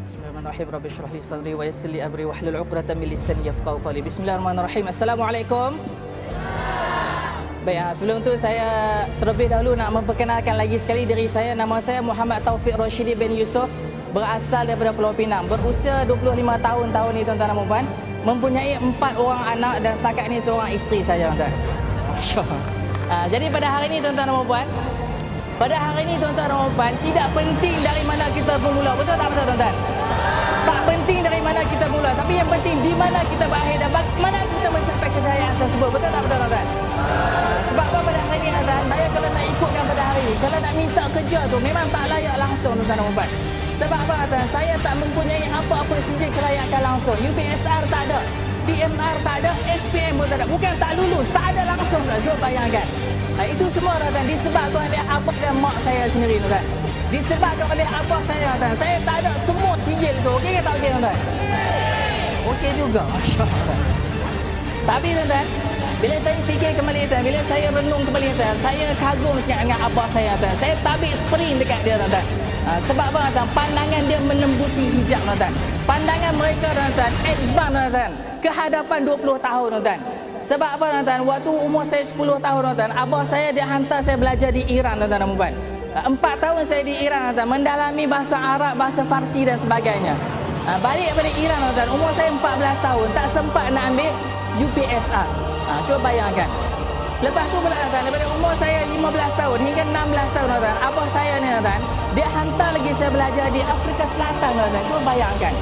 Bismillahirrahmanirrahim. Rabbi shrah li sadri wa yassir li amri wahlul 'uqdatam min lisani yafqahu qawli. Bismillahirrahmanirrahim. Assalamualaikum. Baik, sebelum tu saya terlebih dahulu nak memperkenalkan lagi sekali diri saya. Nama saya Muhammad Taufiq Rashidi bin Yusof, berasal daripada Pulau Pinang, berusia 25 tahun ni tuan-tuan dan puan, mempunyai 4 orang anak dan setakat ini seorang isteri saja tuan-tuan. Masya-Allah. Jadi pada hari ini tuan-tuan dan puan, tidak penting dari mana kita bermula. Betul tak betul tuan-tuan? Tak penting dari mana kita bermula, tapi yang penting di mana kita berakhir dan bagaimana kita mencapai kejayaan tersebut. Betul tak betul tuan-tuan? Sebab apa pada hari ini tuan-tuan, saya kalau nak ikutkan pada hari ini, kalau nak minta kerja tu memang tak layak langsung tuan-tuan dan puan. Sebab apa tuan? Saya tak mempunyai apa-apa sijil kelayakan langsung. UPSR tak ada, PMR tak ada, SPM pun tak ada. Bukan tak lulus, tak ada langsung tuan. Cuba bayangkan. Itu semua tuan disebabkan oleh abang dan mak saya sendiri tuan. Disebabkan oleh abang saya tuan. Saya tak ada semua sijil tu. Okey ke tak okey tuan? Okey juga. Masya-Allah. Tapi tuan, bila saya fikir kembali tuan, bila saya renung kembali tuan, saya kagum sangat dengan abang saya tuan. Saya tabik sprint dekat dia tuan. Sebab apa tuan? Pandangan dia menembusi hijab tuan. Pandangan mereka tuan advance tuan. Ke hadapan 20 tahun tuan. Sebab apa tuan? Waktu umur saya 10 tahun tuan, abah saya dia hantar saya belajar di Iran tuan dan puan. 4 tahun saya di Iran tuan, mendalami bahasa Arab, bahasa Farsi dan sebagainya. Balik daripada Iran tuan, umur saya 14 tahun, tak sempat nak ambil UPSR. Cuba bayangkan. Lepas tu pula tuan, daripada umur saya 15 tahun hingga 16 tahun tuan, abah saya ni tuan, dia hantar lagi saya belajar di Afrika Selatan tuan. Cuba bayangkan.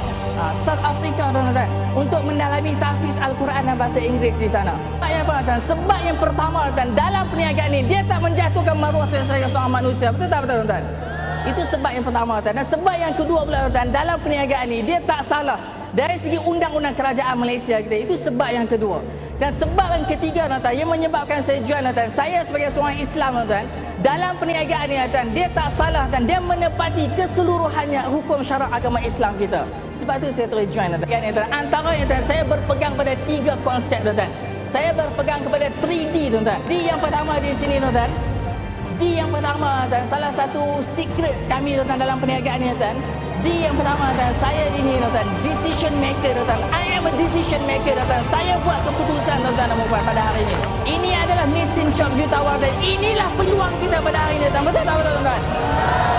South Africa tuan-tuan, untuk mendalami tahfiz Al-Quran dan bahasa Inggeris di sana. Sebab yang apa tuan? Sebab yang pertama tuan, dalam perniagaan ini dia tak menjatuhkan maruah saya sebagai seorang manusia. Betul tak betul tuan? Itu sebab yang pertama tuan. Dan sebab yang kedua pula tuan, dalam perniagaan ini dia tak salah dari segi undang-undang kerajaan Malaysia kita. Itu sebab yang kedua. Dan sebab yang ketiga tuan, yang menyebabkan saya jual tuan, saya sebagai seorang Islam tuan, dalam perniagaan ini tuan, dia tak salah dan dia menepati keseluruhannya hukum syarak agama Islam kita. Sebab tu saya terus join tuan. Antaranya tuan, saya berpegang pada 3 konsep tuan. Saya berpegang kepada 3D tuan. D yang pertama di sini tuan. D yang pertama tuan, salah satu secret kami tuan dalam perniagaan ini tuan. D yang pertama tuan, saya ini tuan, decision maker tuan. I am a decision maker tuan. Saya buat keputusan tuan dan puan pada hari ini. Ini adalah mission job jutawan dan inilah peluang kita pada hari ini tuan. Betul tak betul tuan?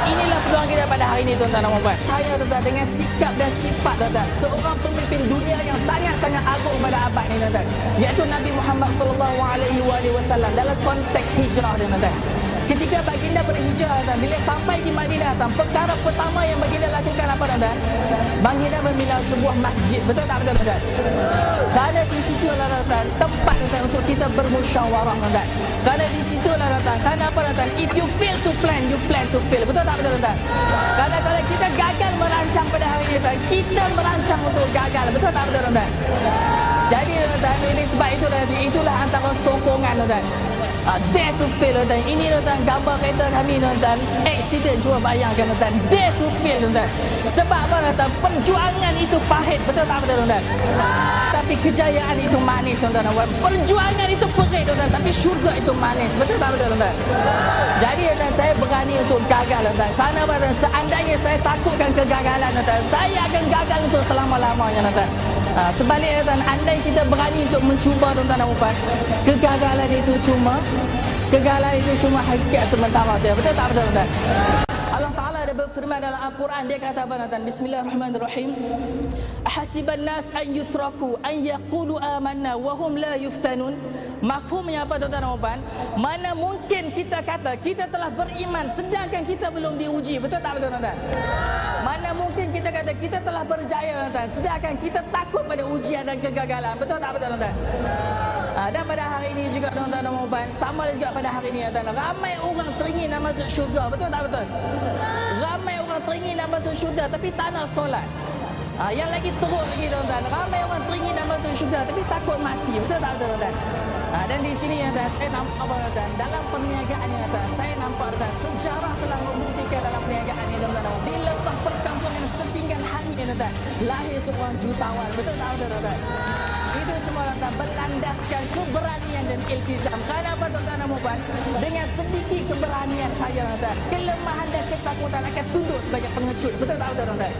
Inilah peluang kita pada hari ini tuan dan puan. Saya tuan dengan sikap dan sifat tuan, seorang pemimpin dunia yang sangat-sangat agung pada abad ini tuan, iaitu Nabi Muhammad sallallahu alaihi wasallam dalam konteks hijrah tuan. Ketika baginda berhijrah tuan, bila sampai di Madinah tuan, perkara pertama yang baginda lakukan apa tuan? Baginda membina sebuah masjid. Betul tak betul tuan? Kerana di situ lah tuan, tempat tuan untuk kita bermusyawarah tuan. Kerana di situ lah tuan, kerana apa tuan? If you fail to plan, you plan to fail. Betul tak betul tuan? Kerana kalau kita gagal merancang pada hari ini tuan, kita merancang untuk gagal. Betul tak betul tuan? Jadi tuan, ini sebab itulah antara sokongan tuan. Dare to fail tuan. Ini tuan gambar kereta kami tuan. Accident, cuba bayangkan tuan. Dare to fail tuan. Sebab apa tuan? Perjuangan itu pahit. Betul tak betul tuan? Tapi kejayaan itu manis tuan. Perjuangan itu perih tuan, tapi syurga itu manis. Betul tak betul tuan? Jadi tuan, saya berani untuk gagal tuan. Kerana apa tuan? Seandainya saya takutkan kegagalan tuan, saya akan gagal untuk selama-lamanya tuan. Sebaliknya tuan, andai kita berani untuk mencuba tuan dan puan, kegagalan itu cuma hakikat sementara saja. Betul tak betul tuan? Allah Ta'ala ada berfirman dalam Al-Quran, dia kata apa tuan? Bismillahirrahmanirrahim. Ahasiban nas an yutraku an yaqulu amanna wa hum la yuftanun. Mafhumnya apa tuan dan puan? Mana mungkin kita kata kita telah beriman sedangkan kita belum diuji. Betul tak betul tuan? Mana mungkin kita kata kita telah berjaya tuan, sedangkan kita takut pada ujian dan kegagalan. Betul tak betul tuan? Dan pada hari ini juga tuan-tuan dan puan, sama juga pada hari ini tuan, ramai orang teringin nak masuk syurga. Betul tak betul? Ramai orang teringin nak masuk syurga tapi tak nak solat. Yang lagi teruk lagi tuan-tuan, ramai orang teringin nak masuk syurga tapi takut mati. Betul tak betul tuan? Dan di sini tuan, saya nampak tuan, dalam perniagaan ini tuan, saya nampak tuan, sejarah telah membuktikan dalam perniagaan ini tuan, di lepas perkampungan setinggan hangin tuan, lahir seorang jutawan. Betul tak betul tuan? Itu semua tuan berlandaskan keberanian dan iltizam. Kerana apa tuan dan puan? Dengan sedikit sedikit keberanian saja tuan-tuan, kelemahan dan ketakutan akan tunduk sebagai pengecut. Betul tak betul tuan-tuan?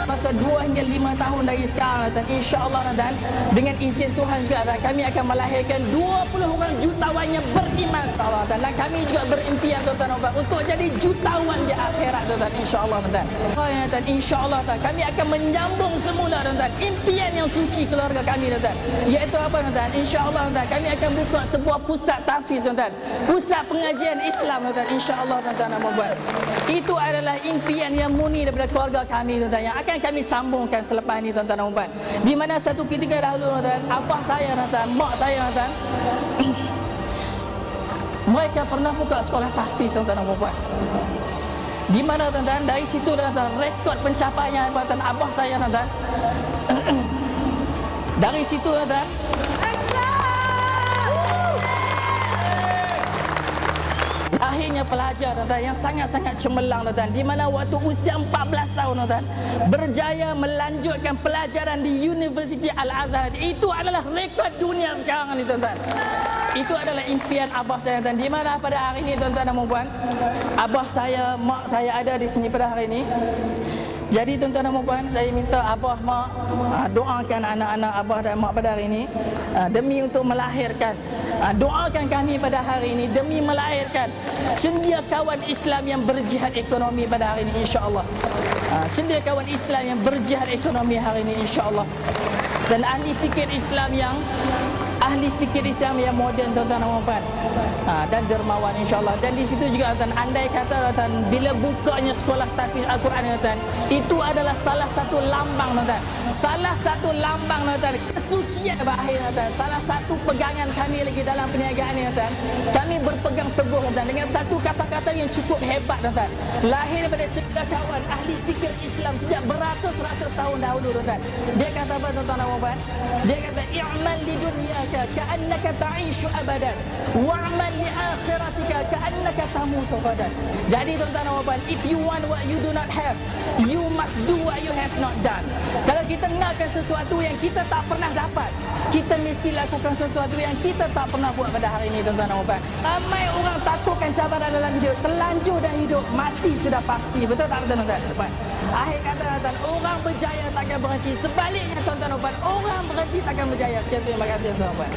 Masa 2 hingga 5 tahun dari sekarang tuan-tuan, insya-Allah tuan-tuan, dengan izin Tuhan juga tuan, kami akan melahirkan 20 orang jutawan yang beriman insya-Allah tuan. Dan kami juga berimpian tuan-tuan untuk jadi jutawan di akhirat tuan-tuan, insya-Allah tuan. Tuan, insya-Allah tuan, kami akan menyambung semula tuan, impian yang suci keluarga kami tuan. Iaitu apa tuan? Insya-Allah tuan, kami akan buka sebuah pusat tahfiz tuan. Pusat pengajian Islam tuan, insya-Allah tuan buat. Itu adalah impian yang murni daripada keluarga kami tuan, yang akan kami sambungkan selepas ini tuan buat. Di mana satu ketika dahulu tuan, abah saya tuan, mak saya tuan, mereka pernah buka sekolah tahfiz tuan buat. Di mana tuan-tuan, dari situ tuan-tuan, rekod pencapaian tuan abah saya tuan. Dari situ tuan, akhirnya pelajar tuan yang sangat-sangat cemerlang tuan, di mana waktu usia 14 tahun tuan, berjaya melanjutkan pelajaran di Universiti Al-Azhar. Itu adalah rekod dunia sekarang ni tuan. Itu adalah impian abah saya tuan, di mana pada hari ini tuan-tuan dan puan, abah saya, mak saya ada di sini pada hari ini. Jadi tuan-tuan dan puan, saya minta abah, mak doakan anak-anak abah dan mak pada hari ini demi untuk melahirkan. Doakan kami pada hari ini demi melahirkan cendekiawan Islam yang berjihad ekonomi pada hari ini, insya-Allah. Cendekiawan Islam yang berjihad ekonomi hari ini, insya-Allah. Dan ahli fikir Islam yang moden tuan-tuan dan puan, dan dermawan, insya-Allah. Dan di situ juga tuan, andai kata tuan, bila bukanya sekolah tahfiz Al-Quran tuan, itu adalah salah satu lambang tuan, salah satu lambang tuan, kesucian bahaya tuan, salah satu pegangan kami lagi dalam perniagaan ini tuan. Kami berpegang teguh tuan dengan satu kata-kata yang cukup hebat tuan, lahir daripada cendekiawan ahli fikir Islam sejak beratus-ratus tahun dahulu tuan. Dia kata apa tuan-tuan dan puan? Dia kata i'mal li dunyaka ka'annaka ta'ishu abadan wa'mal li akhiratika ka'annaka tamutu ghadan. Jadi tuan-tuan dan puan, if you want what you do not have, you must do what you have not done. Kalau kita nakkan sesuatu yang kita tak pernah dapat, kita mesti lakukan sesuatu yang kita tak pernah buat pada hari ini tuan-tuan dan puan. Ramai orang takutkan cabaran dalam hidup, terlanjur dah hidup, mati sudah pasti. Betul tak tuan-tuan dan puan? Akhir kata tuan, orang berjaya takkan berhenti. Sebaliknya tuan-tuan dan puan, orang berhenti takkan berjaya. Sekian, terima kasih tuan-tuan dan puan.